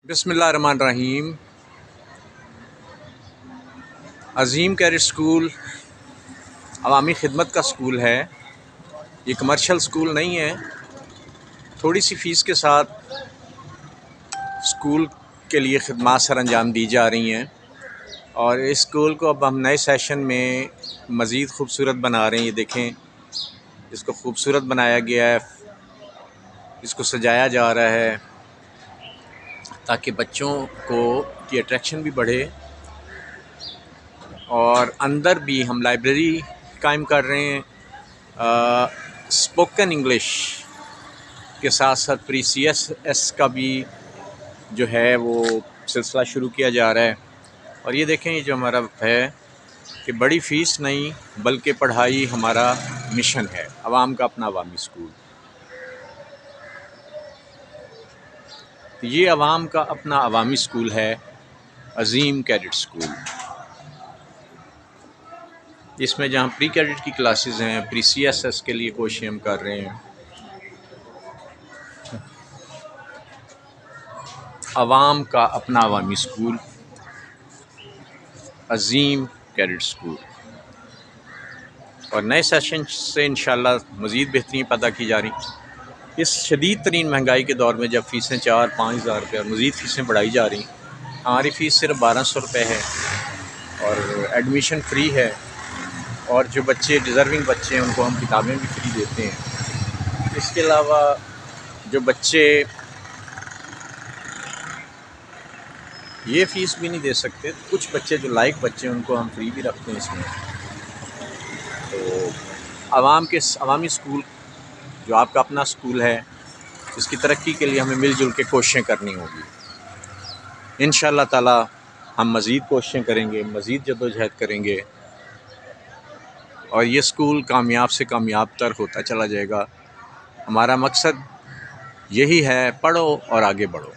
بسم اللہ الرحمن الرحیم۔ عظیم کیڈٹ اسکول عوامی خدمت کا اسکول ہے، یہ کمرشل اسکول نہیں ہے۔ تھوڑی سی فیس کے ساتھ اسکول کے لیے خدمات سر انجام دی جا رہی ہیں، اور اس اسکول کو اب ہم نئے سیشن میں مزید خوبصورت بنا رہے ہیں۔ یہ دیکھیں، اس کو خوبصورت بنایا گیا ہے، اس کو سجایا جا رہا ہے تاکہ بچوں کی اٹریکشن بھی بڑھے، اور اندر بھی ہم لائبریری قائم کر رہے ہیں۔ اسپوکن انگلش کے ساتھ ساتھ پری سی ایس کا بھی جو ہے وہ سلسلہ شروع کیا جا رہا ہے۔ اور یہ دیکھیں، یہ جو ہمارا ہے کہ بڑی فیس نہیں بلکہ پڑھائی ہمارا مشن ہے، عوام کا اپنا عوامی اسکول۔ یہ عوام کا اپنا عوامی اسکول ہے، عظیم کیڈٹ اسکول۔ اس میں جہاں پری کیڈٹ کی کلاسز ہیں، پری سی ایس کے لیے کوششیں ہم کر رہے ہیں۔ عوام کا اپنا عوامی اسکول، عظیم کیڈٹ اسکول، اور نئے سیشن سے انشاءاللہ مزید بہتری پیدا کی جا رہی۔ اس شدید ترین مہنگائی کے دور میں جب فیسیں 4-5 ہزار روپے اور مزید فیسیں بڑھائی جا رہی، ہماری فیس صرف 1200 روپے ہے، اور ایڈمیشن فری ہے، اور جو بچے ڈیزرونگ بچے ہیں ان کو ہم کتابیں بھی فری دیتے ہیں۔ اس کے علاوہ جو بچے یہ فیس بھی نہیں دے سکتے، کچھ بچے جو لائق بچے ہیں ان کو ہم فری بھی رکھتے ہیں اس میں۔ تو عوامی اسکول جو آپ کا اپنا اسکول ہے، اس کی ترقی کے لیے ہمیں مل جل کے کوششیں کرنی ہوگی۔ انشاءاللہ تعالی ہم مزید کوششیں کریں گے، مزید جدوجہد کریں گے، اور یہ اسکول کامیاب سے کامیاب تر ہوتا چلا جائے گا۔ ہمارا مقصد یہی ہے، پڑھو اور آگے بڑھو۔